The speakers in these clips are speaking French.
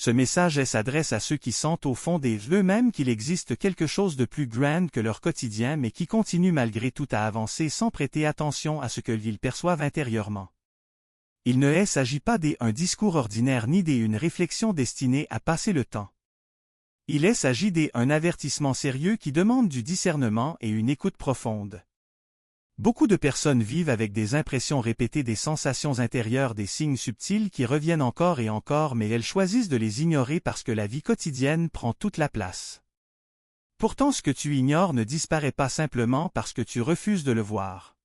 Ce message s'adresse à ceux qui sentent au fond d'eux-mêmes qu'il existe quelque chose de plus grand que leur quotidien mais qui continuent malgré tout à avancer sans prêter attention à ce qu'ils perçoivent intérieurement. Il ne s'agit pas d'un discours ordinaire ni d'une réflexion destinée à passer le temps. Il s'agit d'un avertissement sérieux qui demande du discernement et une écoute profonde. Beaucoup de personnes vivent avec des impressions répétées, des sensations intérieures, des signes subtils qui reviennent encore et encore, mais elles choisissent de les ignorer parce que la vie quotidienne prend toute la place. Pourtant, ce que tu ignores ne disparaît pas simplement parce que tu refuses de le voir.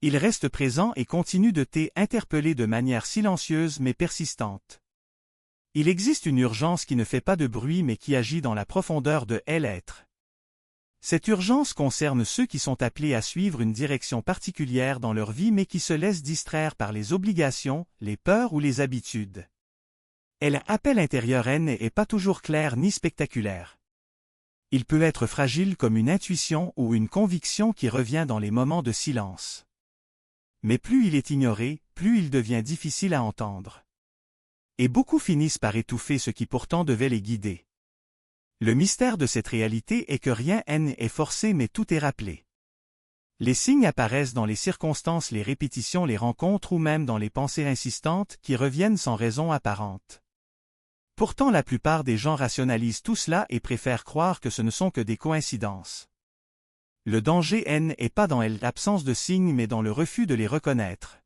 Il reste présent et continue de t'interpeller de manière silencieuse mais persistante. Il existe une urgence qui ne fait pas de bruit mais qui agit dans la profondeur de l'être. Cette urgence concerne ceux qui sont appelés à suivre une direction particulière dans leur vie mais qui se laissent distraire par les obligations, les peurs ou les habitudes. L'appel intérieur n'est pas toujours clair ni spectaculaire. Il peut être fragile comme une intuition ou une conviction qui revient dans les moments de silence. Mais plus il est ignoré, plus il devient difficile à entendre. Et beaucoup finissent par étouffer ce qui pourtant devait les guider. Le mystère de cette réalité est que rien n'est forcé mais tout est rappelé. Les signes apparaissent dans les circonstances, les répétitions, les rencontres ou même dans les pensées insistantes qui reviennent sans raison apparente. Pourtant la plupart des gens rationalisent tout cela et préfèrent croire que ce ne sont que des coïncidences. Le danger n'est pas dans l'absence de signes mais dans le refus de les reconnaître.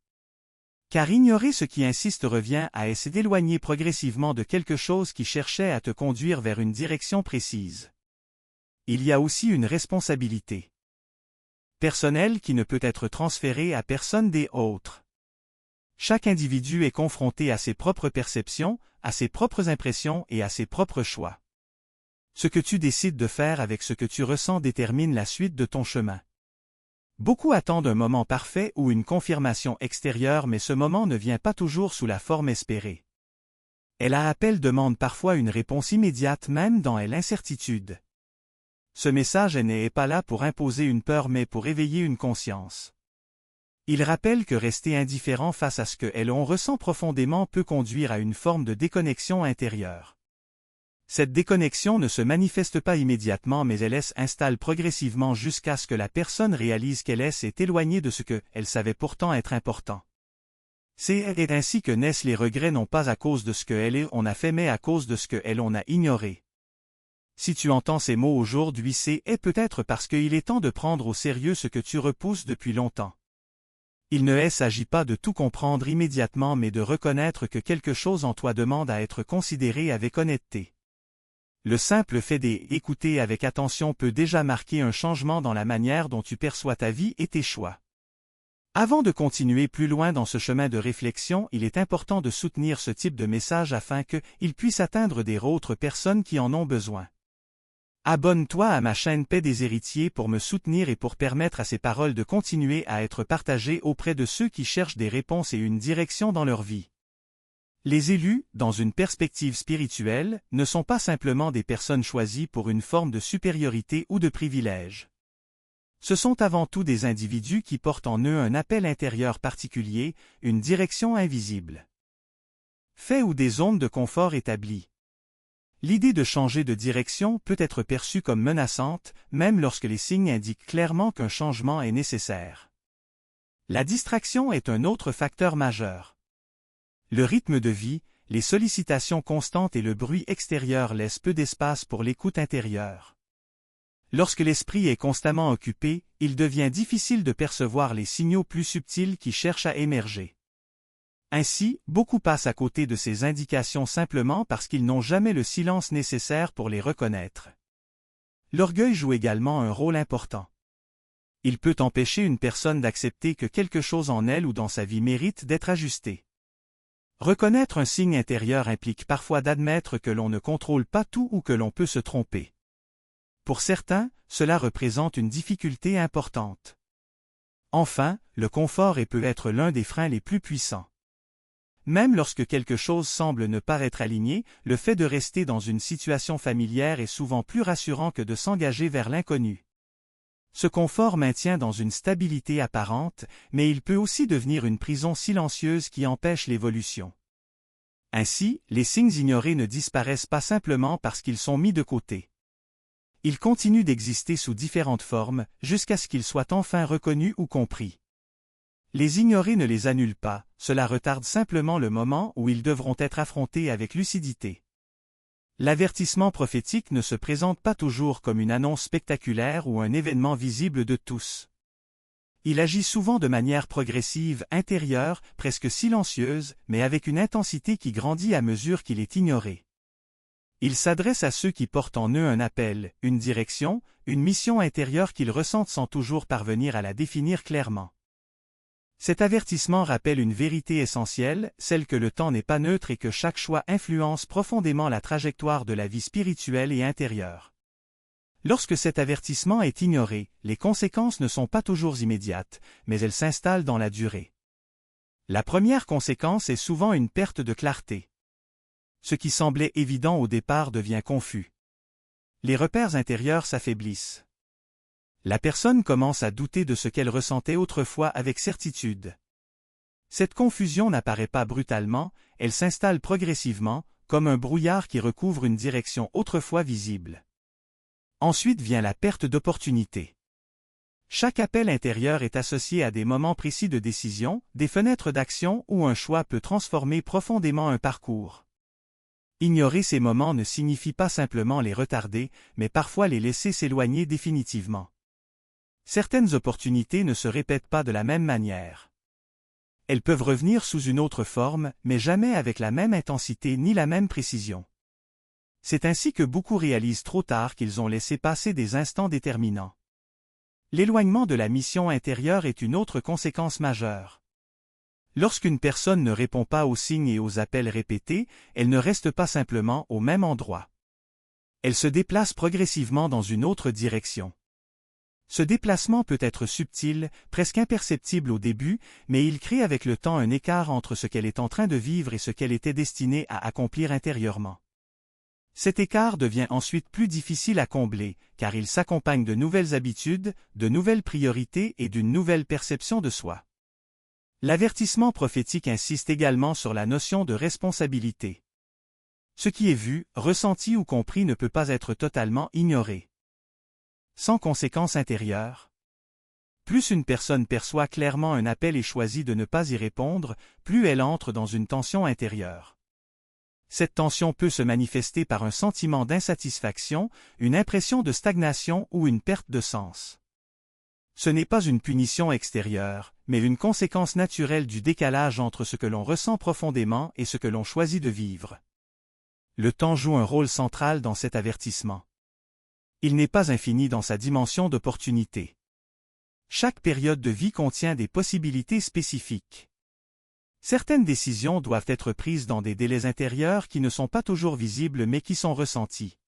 Car ignorer ce qui insiste revient à essayer d'éloigner progressivement de quelque chose qui cherchait à te conduire vers une direction précise. Il y a aussi une responsabilité personnelle qui ne peut être transférée à personne d'autre. Chaque individu est confronté à ses propres perceptions, à ses propres impressions et à ses propres choix. Ce que tu décides de faire avec ce que tu ressens détermine la suite de ton chemin. Beaucoup attendent un moment parfait ou une confirmation extérieure mais ce moment ne vient pas toujours sous la forme espérée. L'appel demande parfois une réponse immédiate même dans l'incertitude. Ce message n'est pas là pour imposer une peur mais pour éveiller une conscience. Il rappelle que rester indifférent face à ce que l'on ressent profondément peut conduire à une forme de déconnexion intérieure. Cette déconnexion ne se manifeste pas immédiatement mais elle s'installe progressivement jusqu'à ce que la personne réalise qu'elle s'est éloignée de ce qu'elle savait pourtant être important. C'est ainsi que naissent les regrets non pas à cause de ce qu'on a fait mais à cause de ce qu'on a ignoré. Si tu entends ces mots aujourd'hui c'est peut-être parce qu'il est temps de prendre au sérieux ce que tu repousses depuis longtemps. Il ne s'agit pas de tout comprendre immédiatement mais de reconnaître que quelque chose en toi demande à être considéré avec honnêteté. Le simple fait d'écouter avec attention peut déjà marquer un changement dans la manière dont tu perçois ta vie et tes choix. Avant de continuer plus loin dans ce chemin de réflexion, il est important de soutenir ce type de message afin qu'il puisse atteindre d'autres personnes qui en ont besoin. Abonne-toi à ma chaîne Paix des Héritiers pour me soutenir et pour permettre à ces paroles de continuer à être partagées auprès de ceux qui cherchent des réponses et une direction dans leur vie. Les élus, dans une perspective spirituelle, ne sont pas simplement des personnes choisies pour une forme de supériorité ou de privilège. Ce sont avant tout des individus qui portent en eux un appel intérieur particulier, une direction invisible. Fait ou des zones de confort établies. L'idée de changer de direction peut être perçue comme menaçante, même lorsque les signes indiquent clairement qu'un changement est nécessaire. La distraction est un autre facteur majeur. Le rythme de vie, les sollicitations constantes et le bruit extérieur laissent peu d'espace pour l'écoute intérieure. Lorsque l'esprit est constamment occupé, il devient difficile de percevoir les signaux plus subtils qui cherchent à émerger. Ainsi, beaucoup passent à côté de ces indications simplement parce qu'ils n'ont jamais le silence nécessaire pour les reconnaître. L'orgueil joue également un rôle important. Il peut empêcher une personne d'accepter que quelque chose en elle ou dans sa vie mérite d'être ajusté. Reconnaître un signe intérieur implique parfois d'admettre que l'on ne contrôle pas tout ou que l'on peut se tromper. Pour certains, cela représente une difficulté importante. Enfin, le confort peut être l'un des freins les plus puissants. Même lorsque quelque chose semble ne pas être aligné, le fait de rester dans une situation familière est souvent plus rassurant que de s'engager vers l'inconnu. Ce confort maintient dans une stabilité apparente, mais il peut aussi devenir une prison silencieuse qui empêche l'évolution. Ainsi, les signes ignorés ne disparaissent pas simplement parce qu'ils sont mis de côté. Ils continuent d'exister sous différentes formes, jusqu'à ce qu'ils soient enfin reconnus ou compris. Les ignorer ne les annule pas, cela retarde simplement le moment où ils devront être affrontés avec lucidité. L'avertissement prophétique ne se présente pas toujours comme une annonce spectaculaire ou un événement visible de tous. Il agit souvent de manière progressive, intérieure, presque silencieuse, mais avec une intensité qui grandit à mesure qu'il est ignoré. Il s'adresse à ceux qui portent en eux un appel, une direction, une mission intérieure qu'ils ressentent sans toujours parvenir à la définir clairement. Cet avertissement rappelle une vérité essentielle, celle que le temps n'est pas neutre et que chaque choix influence profondément la trajectoire de la vie spirituelle et intérieure. Lorsque cet avertissement est ignoré, les conséquences ne sont pas toujours immédiates, mais elles s'installent dans la durée. La première conséquence est souvent une perte de clarté. Ce qui semblait évident au départ devient confus. Les repères intérieurs s'affaiblissent. La personne commence à douter de ce qu'elle ressentait autrefois avec certitude. Cette confusion n'apparaît pas brutalement, elle s'installe progressivement, comme un brouillard qui recouvre une direction autrefois visible. Ensuite vient la perte d'opportunité. Chaque appel intérieur est associé à des moments précis de décision, des fenêtres d'action où un choix peut transformer profondément un parcours. Ignorer ces moments ne signifie pas simplement les retarder, mais parfois les laisser s'éloigner définitivement. Certaines opportunités ne se répètent pas de la même manière. Elles peuvent revenir sous une autre forme, mais jamais avec la même intensité ni la même précision. C'est ainsi que beaucoup réalisent trop tard qu'ils ont laissé passer des instants déterminants. L'éloignement de la mission intérieure est une autre conséquence majeure. Lorsqu'une personne ne répond pas aux signes et aux appels répétés, elle ne reste pas simplement au même endroit. Elle se déplace progressivement dans une autre direction. Ce déplacement peut être subtil, presque imperceptible au début, mais il crée avec le temps un écart entre ce qu'elle est en train de vivre et ce qu'elle était destinée à accomplir intérieurement. Cet écart devient ensuite plus difficile à combler, car il s'accompagne de nouvelles habitudes, de nouvelles priorités et d'une nouvelle perception de soi. L'avertissement prophétique insiste également sur la notion de responsabilité. Ce qui est vu, ressenti ou compris ne peut pas être totalement ignoré. Sans conséquence intérieure. Plus une personne perçoit clairement un appel et choisit de ne pas y répondre, plus elle entre dans une tension intérieure. Cette tension peut se manifester par un sentiment d'insatisfaction, une impression de stagnation ou une perte de sens. Ce n'est pas une punition extérieure, mais une conséquence naturelle du décalage entre ce que l'on ressent profondément et ce que l'on choisit de vivre. Le temps joue un rôle central dans cet avertissement. Il n'est pas infini dans sa dimension d'opportunité. Chaque période de vie contient des possibilités spécifiques. Certaines décisions doivent être prises dans des délais intérieurs qui ne sont pas toujours visibles mais qui sont ressentis.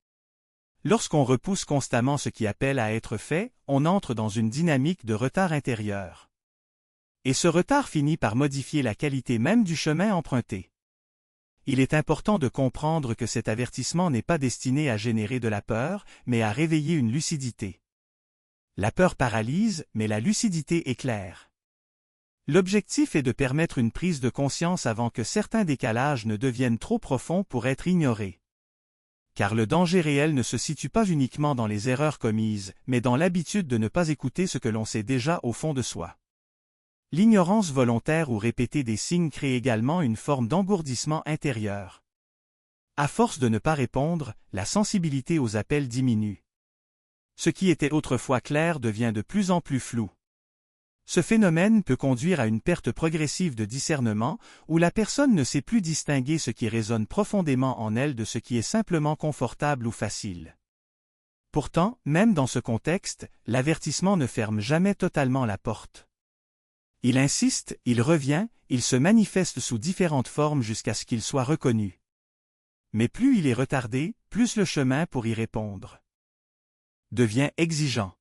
Lorsqu'on repousse constamment ce qui appelle à être fait, on entre dans une dynamique de retard intérieur. Et ce retard finit par modifier la qualité même du chemin emprunté. Il est important de comprendre que cet avertissement n'est pas destiné à générer de la peur, mais à réveiller une lucidité. La peur paralyse, mais la lucidité éclaire. L'objectif est de permettre une prise de conscience avant que certains décalages ne deviennent trop profonds pour être ignorés. Car le danger réel ne se situe pas uniquement dans les erreurs commises, mais dans l'habitude de ne pas écouter ce que l'on sait déjà au fond de soi. L'ignorance volontaire ou répétée des signes crée également une forme d'engourdissement intérieur. À force de ne pas répondre, la sensibilité aux appels diminue. Ce qui était autrefois clair devient de plus en plus flou. Ce phénomène peut conduire à une perte progressive de discernement, où la personne ne sait plus distinguer ce qui résonne profondément en elle de ce qui est simplement confortable ou facile. Pourtant, même dans ce contexte, l'avertissement ne ferme jamais totalement la porte. Il insiste, il revient, il se manifeste sous différentes formes jusqu'à ce qu'il soit reconnu. Mais plus il est retardé, plus le chemin pour y répondre devient exigeant.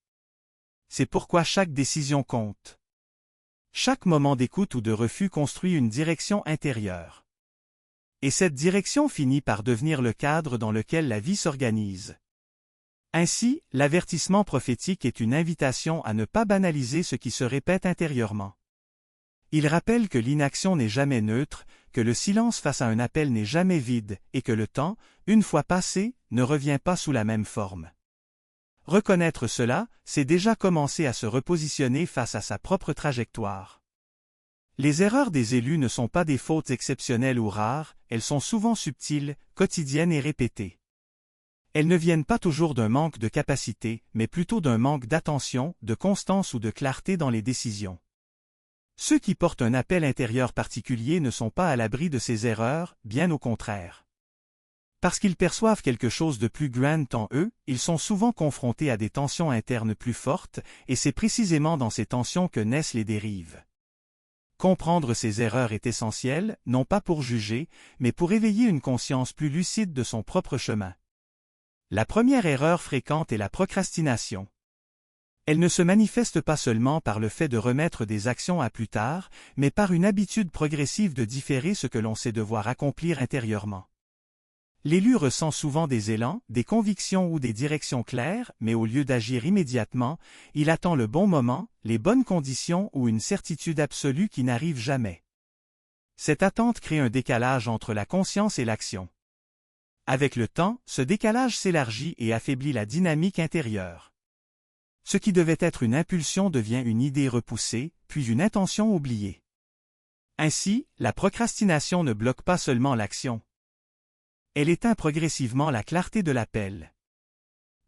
C'est pourquoi chaque décision compte. Chaque moment d'écoute ou de refus construit une direction intérieure. Et cette direction finit par devenir le cadre dans lequel la vie s'organise. Ainsi, l'avertissement prophétique est une invitation à ne pas banaliser ce qui se répète intérieurement. Il rappelle que l'inaction n'est jamais neutre, que le silence face à un appel n'est jamais vide et que le temps, une fois passé, ne revient pas sous la même forme. Reconnaître cela, c'est déjà commencer à se repositionner face à sa propre trajectoire. Les erreurs des élus ne sont pas des fautes exceptionnelles ou rares, elles sont souvent subtiles, quotidiennes et répétées. Elles ne viennent pas toujours d'un manque de capacité, mais plutôt d'un manque d'attention, de constance ou de clarté dans les décisions. Ceux qui portent un appel intérieur particulier ne sont pas à l'abri de ces erreurs, bien au contraire. Parce qu'ils perçoivent quelque chose de plus grand en eux, ils sont souvent confrontés à des tensions internes plus fortes, et c'est précisément dans ces tensions que naissent les dérives. Comprendre ces erreurs est essentiel, non pas pour juger, mais pour éveiller une conscience plus lucide de son propre chemin. La première erreur fréquente est la procrastination. Elle ne se manifeste pas seulement par le fait de remettre des actions à plus tard, mais par une habitude progressive de différer ce que l'on sait devoir accomplir intérieurement. L'élu ressent souvent des élans, des convictions ou des directions claires, mais au lieu d'agir immédiatement, il attend le bon moment, les bonnes conditions ou une certitude absolue qui n'arrive jamais. Cette attente crée un décalage entre la conscience et l'action. Avec le temps, ce décalage s'élargit et affaiblit la dynamique intérieure. Ce qui devait être une impulsion devient une idée repoussée, puis une intention oubliée. Ainsi, la procrastination ne bloque pas seulement l'action. Elle éteint progressivement la clarté de l'appel.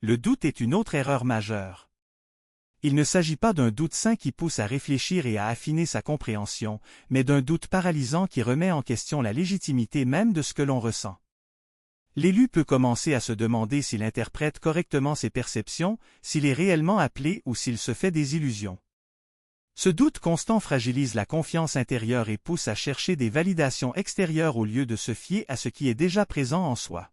Le doute est une autre erreur majeure. Il ne s'agit pas d'un doute sain qui pousse à réfléchir et à affiner sa compréhension, mais d'un doute paralysant qui remet en question la légitimité même de ce que l'on ressent. L'élu peut commencer à se demander s'il interprète correctement ses perceptions, s'il est réellement appelé ou s'il se fait des illusions. Ce doute constant fragilise la confiance intérieure et pousse à chercher des validations extérieures au lieu de se fier à ce qui est déjà présent en soi.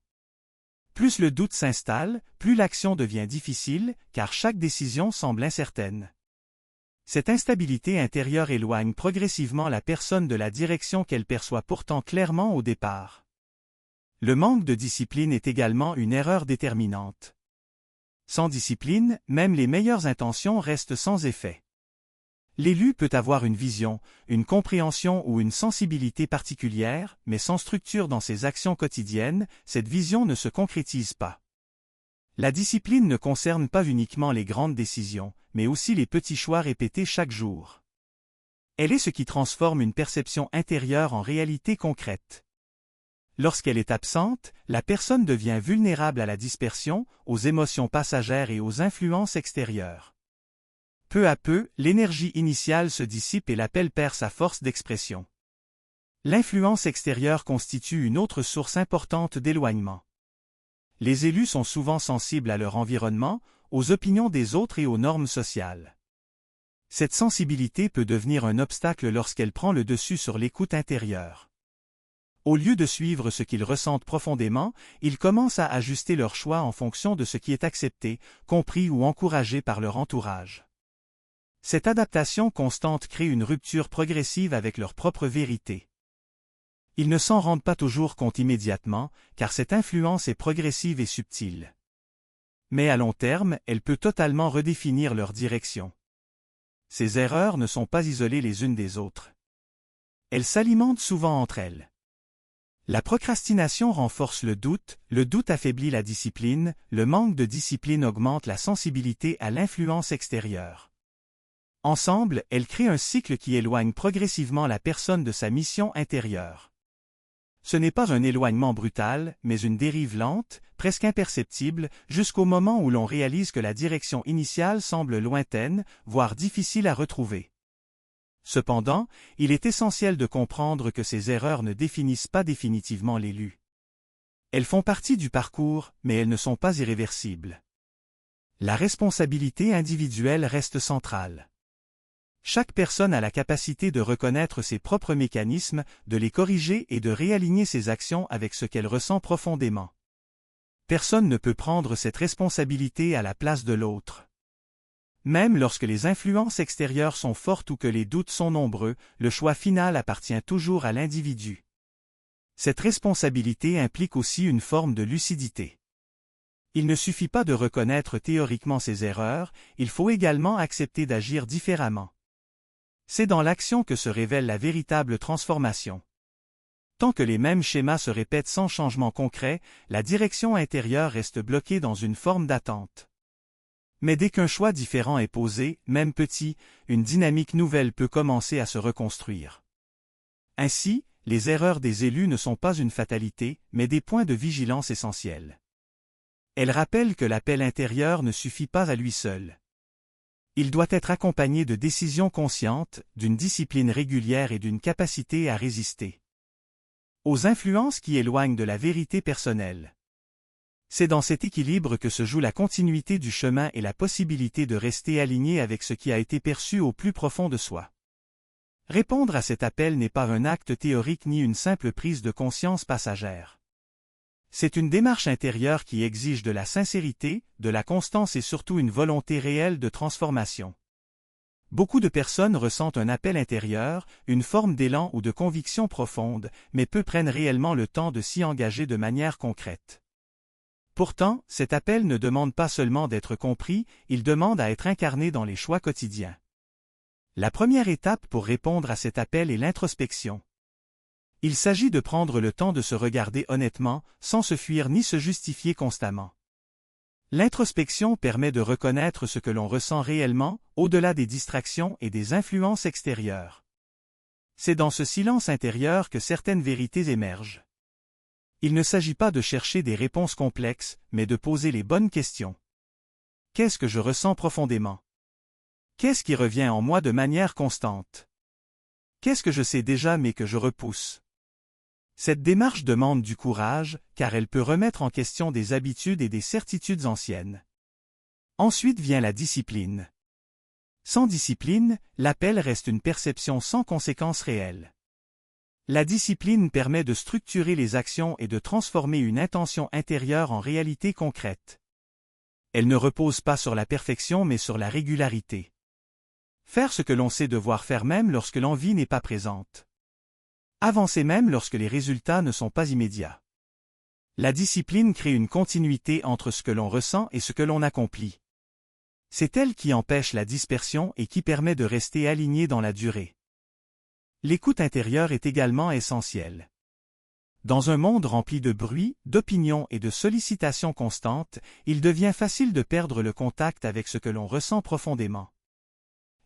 Plus le doute s'installe, plus l'action devient difficile, car chaque décision semble incertaine. Cette instabilité intérieure éloigne progressivement la personne de la direction qu'elle perçoit pourtant clairement au départ. Le manque de discipline est également une erreur déterminante. Sans discipline, même les meilleures intentions restent sans effet. L'élu peut avoir une vision, une compréhension ou une sensibilité particulière, mais sans structure dans ses actions quotidiennes, cette vision ne se concrétise pas. La discipline ne concerne pas uniquement les grandes décisions, mais aussi les petits choix répétés chaque jour. Elle est ce qui transforme une perception intérieure en réalité concrète. Lorsqu'elle est absente, la personne devient vulnérable à la dispersion, aux émotions passagères et aux influences extérieures. Peu à peu, l'énergie initiale se dissipe et l'appel perd sa force d'expression. L'influence extérieure constitue une autre source importante d'éloignement. Les élus sont souvent sensibles à leur environnement, aux opinions des autres et aux normes sociales. Cette sensibilité peut devenir un obstacle lorsqu'elle prend le dessus sur l'écoute intérieure. Au lieu de suivre ce qu'ils ressentent profondément, ils commencent à ajuster leurs choix en fonction de ce qui est accepté, compris ou encouragé par leur entourage. Cette adaptation constante crée une rupture progressive avec leur propre vérité. Ils ne s'en rendent pas toujours compte immédiatement, car cette influence est progressive et subtile. Mais à long terme, elle peut totalement redéfinir leur direction. Ces erreurs ne sont pas isolées les unes des autres. Elles s'alimentent souvent entre elles. La procrastination renforce le doute affaiblit la discipline, le manque de discipline augmente la sensibilité à l'influence extérieure. Ensemble, elles créent un cycle qui éloigne progressivement la personne de sa mission intérieure. Ce n'est pas un éloignement brutal, mais une dérive lente, presque imperceptible, jusqu'au moment où l'on réalise que la direction initiale semble lointaine, voire difficile à retrouver. Cependant, il est essentiel de comprendre que ces erreurs ne définissent pas définitivement l'élu. Elles font partie du parcours, mais elles ne sont pas irréversibles. La responsabilité individuelle reste centrale. Chaque personne a la capacité de reconnaître ses propres mécanismes, de les corriger et de réaligner ses actions avec ce qu'elle ressent profondément. Personne ne peut prendre cette responsabilité à la place de l'autre. Même lorsque les influences extérieures sont fortes ou que les doutes sont nombreux, le choix final appartient toujours à l'individu. Cette responsabilité implique aussi une forme de lucidité. Il ne suffit pas de reconnaître théoriquement ses erreurs, il faut également accepter d'agir différemment. C'est dans l'action que se révèle la véritable transformation. Tant que les mêmes schémas se répètent sans changement concret, la direction intérieure reste bloquée dans une forme d'attente. Mais dès qu'un choix différent est posé, même petit, une dynamique nouvelle peut commencer à se reconstruire. Ainsi, les erreurs des élus ne sont pas une fatalité, mais des points de vigilance essentiels. Elles rappellent que l'appel intérieur ne suffit pas à lui seul. Il doit être accompagné de décisions conscientes, d'une discipline régulière et d'une capacité à résister aux influences qui éloignent de la vérité personnelle. C'est dans cet équilibre que se joue la continuité du chemin et la possibilité de rester aligné avec ce qui a été perçu au plus profond de soi. Répondre à cet appel n'est pas un acte théorique ni une simple prise de conscience passagère. C'est une démarche intérieure qui exige de la sincérité, de la constance et surtout une volonté réelle de transformation. Beaucoup de personnes ressentent un appel intérieur, une forme d'élan ou de conviction profonde, mais peu prennent réellement le temps de s'y engager de manière concrète. Pourtant, cet appel ne demande pas seulement d'être compris, il demande à être incarné dans les choix quotidiens. La première étape pour répondre à cet appel est l'introspection. Il s'agit de prendre le temps de se regarder honnêtement, sans se fuir ni se justifier constamment. L'introspection permet de reconnaître ce que l'on ressent réellement, au-delà des distractions et des influences extérieures. C'est dans ce silence intérieur que certaines vérités émergent. Il ne s'agit pas de chercher des réponses complexes, mais de poser les bonnes questions. Qu'est-ce que je ressens profondément? Qu'est-ce qui revient en moi de manière constante? Qu'est-ce que je sais déjà mais que je repousse? Cette démarche demande du courage, car elle peut remettre en question des habitudes et des certitudes anciennes. Ensuite vient la discipline. Sans discipline, l'appel reste une perception sans conséquences réelles. La discipline permet de structurer les actions et de transformer une intention intérieure en réalité concrète. Elle ne repose pas sur la perfection mais sur la régularité. Faire ce que l'on sait devoir faire même lorsque l'envie n'est pas présente. Avancer même lorsque les résultats ne sont pas immédiats. La discipline crée une continuité entre ce que l'on ressent et ce que l'on accomplit. C'est elle qui empêche la dispersion et qui permet de rester aligné dans la durée. L'écoute intérieure est également essentielle. Dans un monde rempli de bruit, d'opinions et de sollicitations constantes, il devient facile de perdre le contact avec ce que l'on ressent profondément.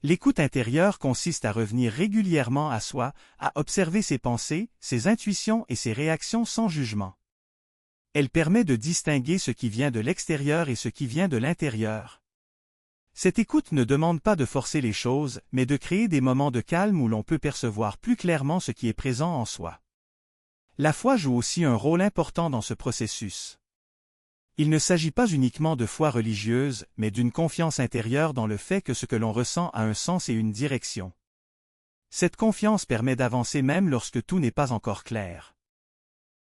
L'écoute intérieure consiste à revenir régulièrement à soi, à observer ses pensées, ses intuitions et ses réactions sans jugement. Elle permet de distinguer ce qui vient de l'extérieur et ce qui vient de l'intérieur. Cette écoute ne demande pas de forcer les choses, mais de créer des moments de calme où l'on peut percevoir plus clairement ce qui est présent en soi. La foi joue aussi un rôle important dans ce processus. Il ne s'agit pas uniquement de foi religieuse, mais d'une confiance intérieure dans le fait que ce que l'on ressent a un sens et une direction. Cette confiance permet d'avancer même lorsque tout n'est pas encore clair.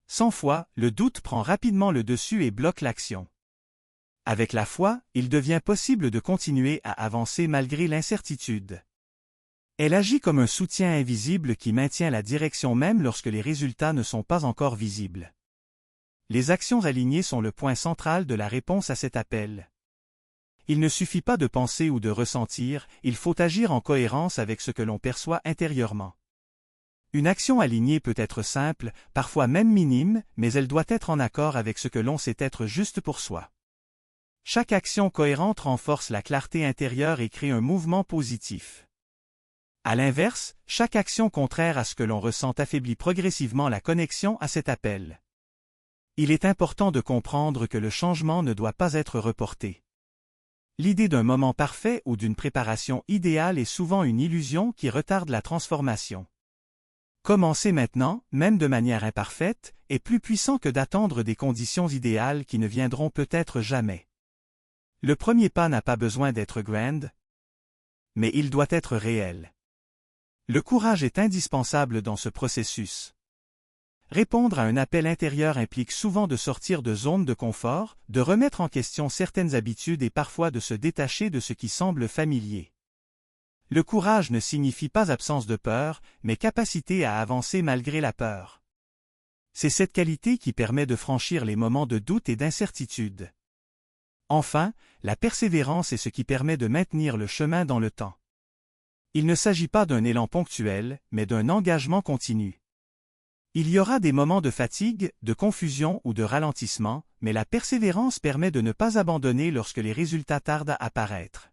Sans foi, le doute prend rapidement le dessus et bloque l'action. Avec la foi, il devient possible de continuer à avancer malgré l'incertitude. Elle agit comme un soutien invisible qui maintient la direction même lorsque les résultats ne sont pas encore visibles. Les actions alignées sont le point central de la réponse à cet appel. Il ne suffit pas de penser ou de ressentir, il faut agir en cohérence avec ce que l'on perçoit intérieurement. Une action alignée peut être simple, parfois même minime, mais elle doit être en accord avec ce que l'on sait être juste pour soi. Chaque action cohérente renforce la clarté intérieure et crée un mouvement positif. À l'inverse, chaque action contraire à ce que l'on ressent affaiblit progressivement la connexion à cet appel. Il est important de comprendre que le changement ne doit pas être reporté. L'idée d'un moment parfait ou d'une préparation idéale est souvent une illusion qui retarde la transformation. Commencer maintenant, même de manière imparfaite, est plus puissant que d'attendre des conditions idéales qui ne viendront peut-être jamais. Le premier pas n'a pas besoin d'être grand, mais il doit être réel. Le courage est indispensable dans ce processus. Répondre à un appel intérieur implique souvent de sortir de zones de confort, de remettre en question certaines habitudes et parfois de se détacher de ce qui semble familier. Le courage ne signifie pas absence de peur, mais capacité à avancer malgré la peur. C'est cette qualité qui permet de franchir les moments de doute et d'incertitude. Enfin, la persévérance est ce qui permet de maintenir le chemin dans le temps. Il ne s'agit pas d'un élan ponctuel, mais d'un engagement continu. Il y aura des moments de fatigue, de confusion ou de ralentissement, mais la persévérance permet de ne pas abandonner lorsque les résultats tardent à apparaître.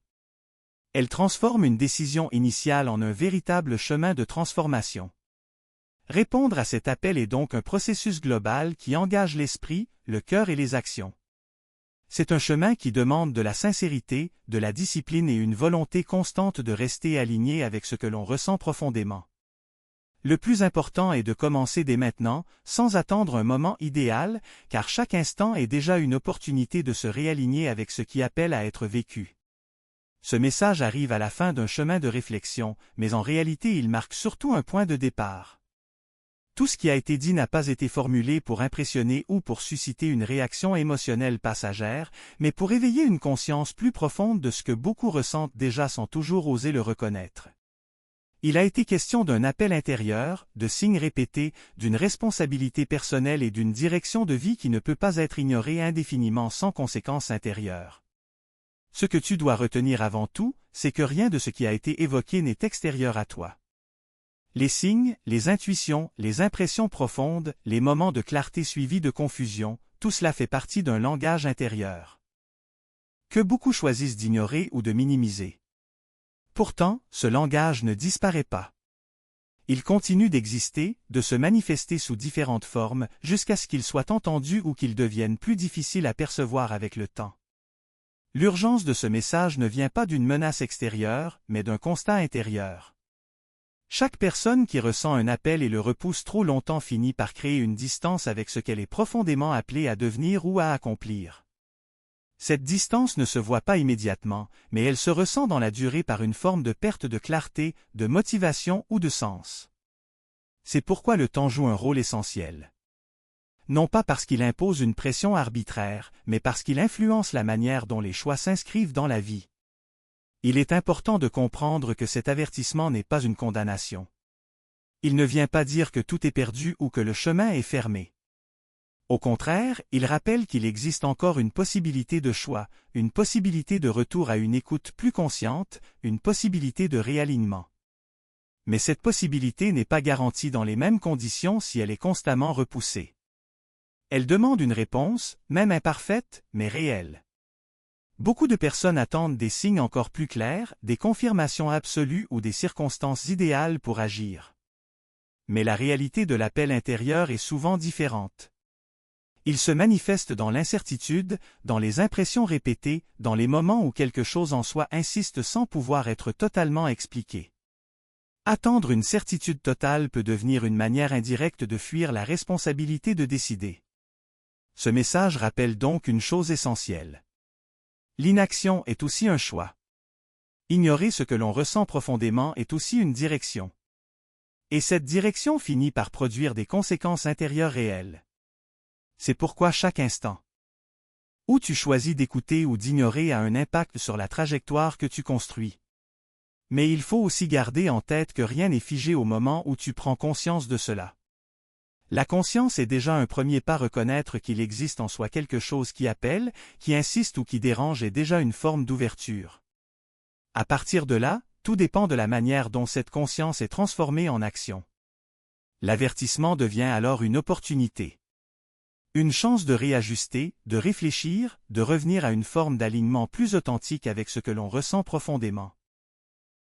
Elle transforme une décision initiale en un véritable chemin de transformation. Répondre à cet appel est donc un processus global qui engage l'esprit, le cœur et les actions. C'est un chemin qui demande de la sincérité, de la discipline et une volonté constante de rester aligné avec ce que l'on ressent profondément. Le plus important est de commencer dès maintenant, sans attendre un moment idéal, car chaque instant est déjà une opportunité de se réaligner avec ce qui appelle à être vécu. Ce message arrive à la fin d'un chemin de réflexion, mais en réalité il marque surtout un point de départ. Tout ce qui a été dit n'a pas été formulé pour impressionner ou pour susciter une réaction émotionnelle passagère, mais pour éveiller une conscience plus profonde de ce que beaucoup ressentent déjà sans toujours oser le reconnaître. Il a été question d'un appel intérieur, de signes répétés, d'une responsabilité personnelle et d'une direction de vie qui ne peut pas être ignorée indéfiniment sans conséquences intérieures. Ce que tu dois retenir avant tout, c'est que rien de ce qui a été évoqué n'est extérieur à toi. Les signes, les intuitions, les impressions profondes, les moments de clarté suivis de confusion, tout cela fait partie d'un langage intérieur que beaucoup choisissent d'ignorer ou de minimiser. Pourtant, ce langage ne disparaît pas. Il continue d'exister, de se manifester sous différentes formes, jusqu'à ce qu'il soit entendu ou qu'il devienne plus difficile à percevoir avec le temps. L'urgence de ce message ne vient pas d'une menace extérieure, mais d'un constat intérieur. Chaque personne qui ressent un appel et le repousse trop longtemps finit par créer une distance avec ce qu'elle est profondément appelée à devenir ou à accomplir. Cette distance ne se voit pas immédiatement, mais elle se ressent dans la durée par une forme de perte de clarté, de motivation ou de sens. C'est pourquoi le temps joue un rôle essentiel. Non pas parce qu'il impose une pression arbitraire, mais parce qu'il influence la manière dont les choix s'inscrivent dans la vie. Il est important de comprendre que cet avertissement n'est pas une condamnation. Il ne vient pas dire que tout est perdu ou que le chemin est fermé. Au contraire, il rappelle qu'il existe encore une possibilité de choix, une possibilité de retour à une écoute plus consciente, une possibilité de réalignement. Mais cette possibilité n'est pas garantie dans les mêmes conditions si elle est constamment repoussée. Elle demande une réponse, même imparfaite, mais réelle. Beaucoup de personnes attendent des signes encore plus clairs, des confirmations absolues ou des circonstances idéales pour agir. Mais la réalité de l'appel intérieur est souvent différente. Il se manifeste dans l'incertitude, dans les impressions répétées, dans les moments où quelque chose en soi insiste sans pouvoir être totalement expliqué. Attendre une certitude totale peut devenir une manière indirecte de fuir la responsabilité de décider. Ce message rappelle donc une chose essentielle. L'inaction est aussi un choix. Ignorer ce que l'on ressent profondément est aussi une direction. Et cette direction finit par produire des conséquences intérieures réelles. C'est pourquoi chaque instant où tu choisis d'écouter ou d'ignorer a un impact sur la trajectoire que tu construis. Mais il faut aussi garder en tête que rien n'est figé au moment où tu prends conscience de cela. La conscience est déjà un premier pas. Reconnaître qu'il existe en soi quelque chose qui appelle, qui insiste ou qui dérange est déjà une forme d'ouverture. À partir de là, tout dépend de la manière dont cette conscience est transformée en action. L'avertissement devient alors une opportunité. Une chance de réajuster, de réfléchir, de revenir à une forme d'alignement plus authentique avec ce que l'on ressent profondément.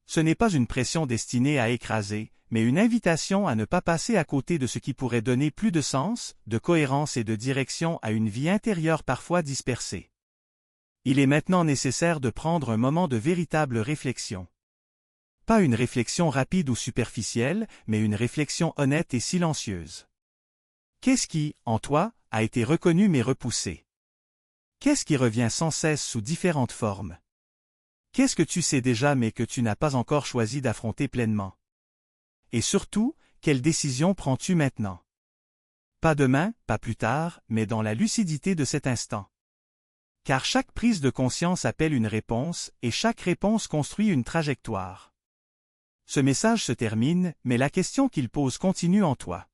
Ce n'est pas une pression destinée à écraser, mais une invitation à ne pas passer à côté de ce qui pourrait donner plus de sens, de cohérence et de direction à une vie intérieure parfois dispersée. Il est maintenant nécessaire de prendre un moment de véritable réflexion. Pas une réflexion rapide ou superficielle, mais une réflexion honnête et silencieuse. Qu'est-ce qui, en toi, a été reconnu mais repoussé? Qu'est-ce qui revient sans cesse sous différentes formes? Qu'est-ce que tu sais déjà mais que tu n'as pas encore choisi d'affronter pleinement? Et surtout, quelle décision prends-tu maintenant? Pas demain, pas plus tard, mais dans la lucidité de cet instant. Car chaque prise de conscience appelle une réponse, et chaque réponse construit une trajectoire. Ce message se termine, mais la question qu'il pose continue en toi.